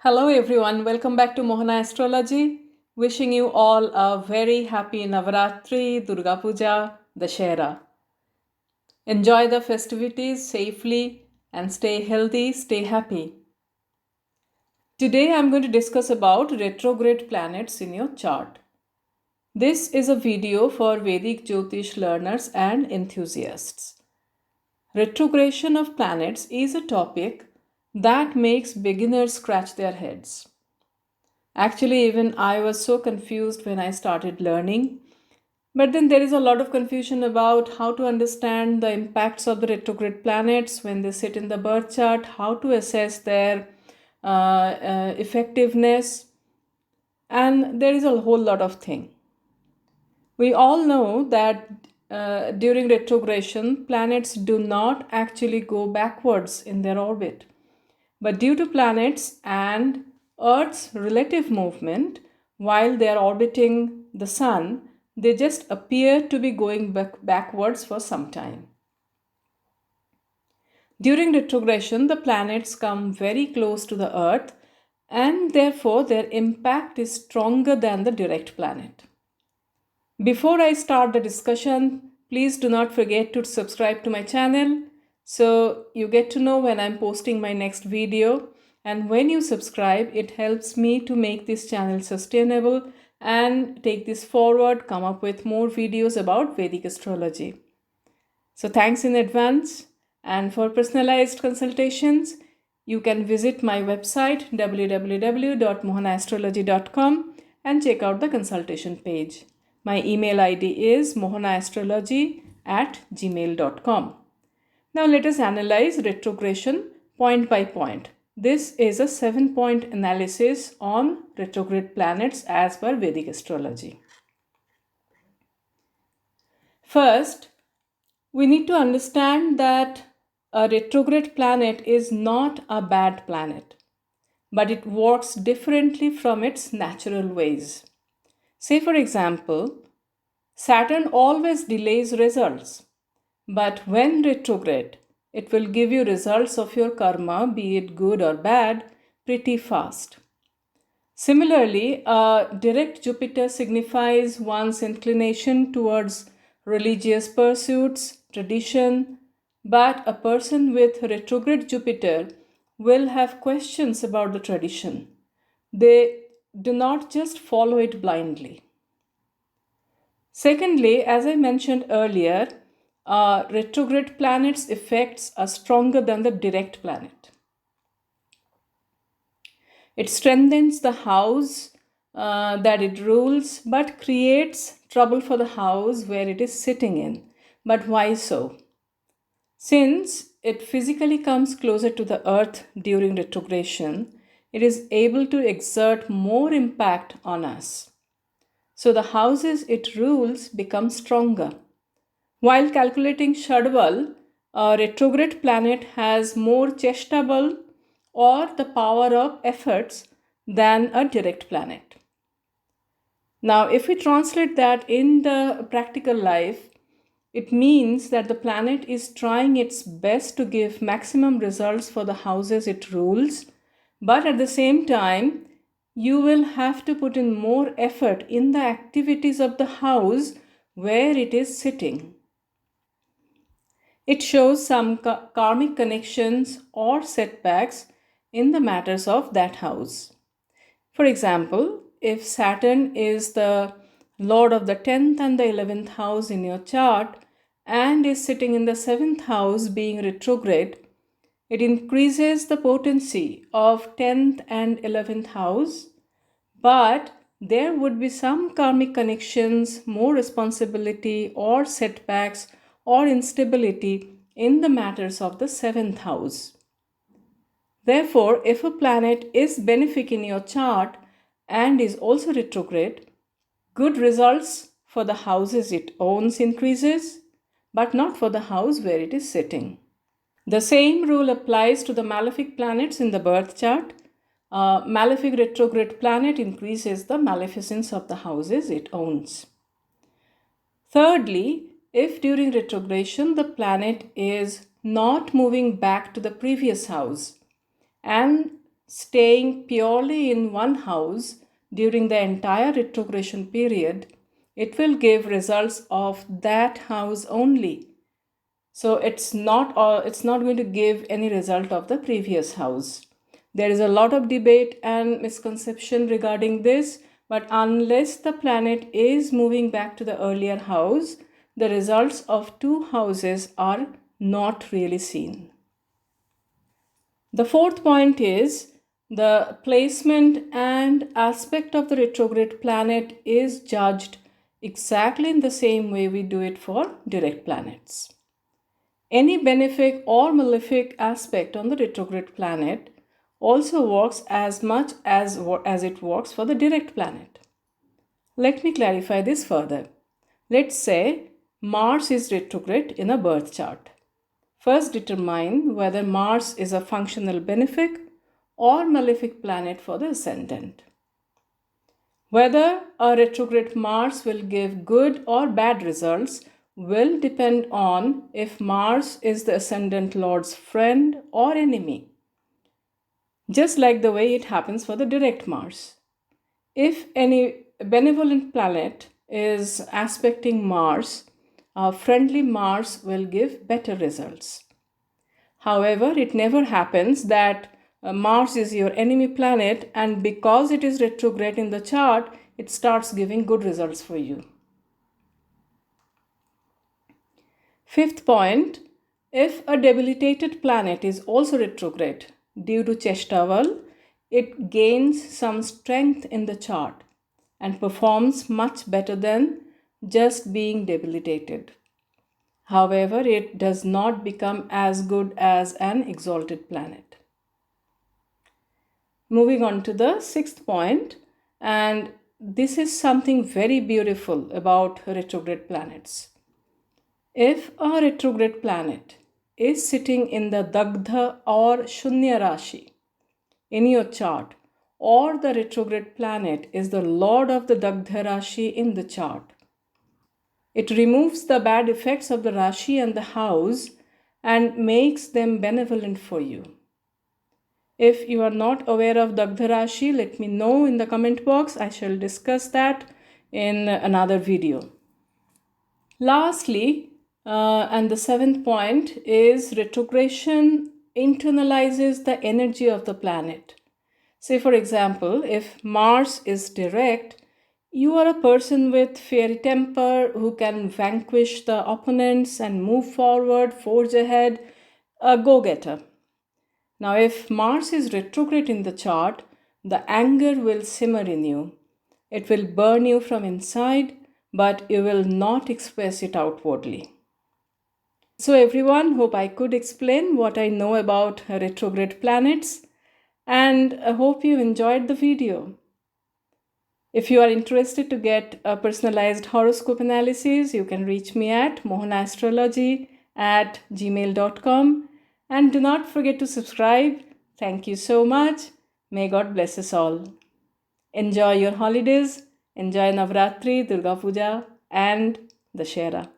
Hello everyone, welcome back to Mohana Astrology. Wishing you all a very happy Navaratri, Durga Puja, Dashera. Enjoy the festivities safely and stay healthy, stay happy. Today I'm going to discuss about retrograde planets in your chart. This is a video for Vedic Jyotish learners and enthusiasts. Retrogression of planets is a topic that makes beginners scratch their heads. Actually, even I was so confused when I started learning. But then there is a lot of confusion about how to understand the impacts of the retrograde planets when they sit in the birth chart, how to assess their effectiveness, and there is a whole lot of things. We all know that during retrogression, planets do not actually go backwards in their orbit. But due to planets and Earth's relative movement, while they are orbiting the Sun, they just appear to be going backwards for some time. During retrogression, the planets come very close to the Earth and therefore their impact is stronger than the direct planet. Before I start the discussion, please do not forget to subscribe to my channel so you get to know when I'm posting my next video. And when you subscribe, it helps me to make this channel sustainable and take this forward, come up with more videos about Vedic astrology. So thanks in advance. And for personalized consultations, you can visit my website www.mohanaastrology.com and check out the consultation page. My email ID is mohanaastrology@gmail.com. Now let us analyze retrogression point by point. This is a 7-point analysis on retrograde planets as per Vedic astrology. First, we need to understand that a retrograde planet is not a bad planet, but it works differently from its natural ways. Say, for example, Saturn always delays results, but when retrograde, it will give you results of your karma, be it good or bad, pretty fast. Similarly, a direct Jupiter signifies one's inclination towards religious pursuits, tradition, but a person with retrograde Jupiter will have questions about the tradition. They do not just follow it blindly. Secondly, as I mentioned earlier, retrograde planets' effects are stronger than the direct planet. It strengthens the house that it rules, but creates trouble for the house where it is sitting in. But why so? Since it physically comes closer to the earth during retrogression, it is able to exert more impact on us. So the houses it rules become stronger. While calculating Shadval, a retrograde planet has more chesta bal or the power of efforts than a direct planet. Now, if we translate that in the practical life, it means that the planet is trying its best to give maximum results for the houses it rules, but at the same time, you will have to put in more effort in the activities of the house where it is sitting. It shows some karmic connections or setbacks in the matters of that house. For example, if Saturn is the lord of the 10th and the 11th house in your chart and is sitting in the 7th house being retrograde, it increases the potency of 10th and 11th house, but there would be some karmic connections, more responsibility or setbacks or instability in the matters of the 7th house. Therefore, if a planet is benefic in your chart and is also retrograde, good results for the houses it owns increases, but not for the house where it is sitting. The same rule applies to the malefic planets in the birth chart. Malefic retrograde planet increases the maleficence of the houses it owns. Thirdly, if during retrogression the planet is not moving back to the previous house and staying purely in one house during the entire retrogression period, it will give results of that house only. So it's not going to give any result of the previous house. There is a lot of debate and misconception regarding this, but unless the planet is moving back to the earlier house, the results of two houses are not really seen. The fourth point is the placement and aspect of the retrograde planet is judged exactly in the same way we do it for direct planets. Any benefic or malefic aspect on the retrograde planet also works as much as it works for the direct planet. Let me clarify this further. Let's say Mars is retrograde in a birth chart. First, determine whether Mars is a functional benefic or malefic planet for the ascendant. Whether a retrograde Mars will give good or bad results will depend on if Mars is the ascendant lord's friend or enemy, just like the way it happens for the direct Mars. If any benevolent planet is aspecting Mars, a friendly Mars will give better results. However, it never happens that Mars is your enemy planet and because it is retrograde in the chart, it starts giving good results for you. Fifth point, if a debilitated planet is also retrograde due to Cheshtaval, it gains some strength in the chart and performs much better than just being debilitated. However, it does not become as good as an exalted planet. Moving on to the sixth point, and this is something very beautiful about retrograde planets. If a retrograde planet is sitting in the Dagdha or Shunya Rashi in your chart, or the retrograde planet is the lord of the Dagdha Rashi in the chart, it removes the bad effects of the Rashi and the house and makes them benevolent for you. If you are not aware of Dagdha Rashi, let me know in the comment box. I shall discuss that in another video. Lastly, and the seventh point is retrogression internalizes the energy of the planet. Say, for example, if Mars is direct, you are a person with fiery temper who can vanquish the opponents and move forward, forge ahead, a go-getter. Now, if Mars is retrograde in the chart, the anger will simmer in you. It will burn you from inside, but you will not express it outwardly. So everyone, hope I could explain what I know about retrograde planets, and I hope you enjoyed the video. If you are interested to get a personalized horoscope analysis, you can reach me at mohanaastrology@gmail.com, and do not forget to subscribe. Thank you so much. May God bless us all. Enjoy your holidays. Enjoy Navratri, Durga Puja, and Dashera.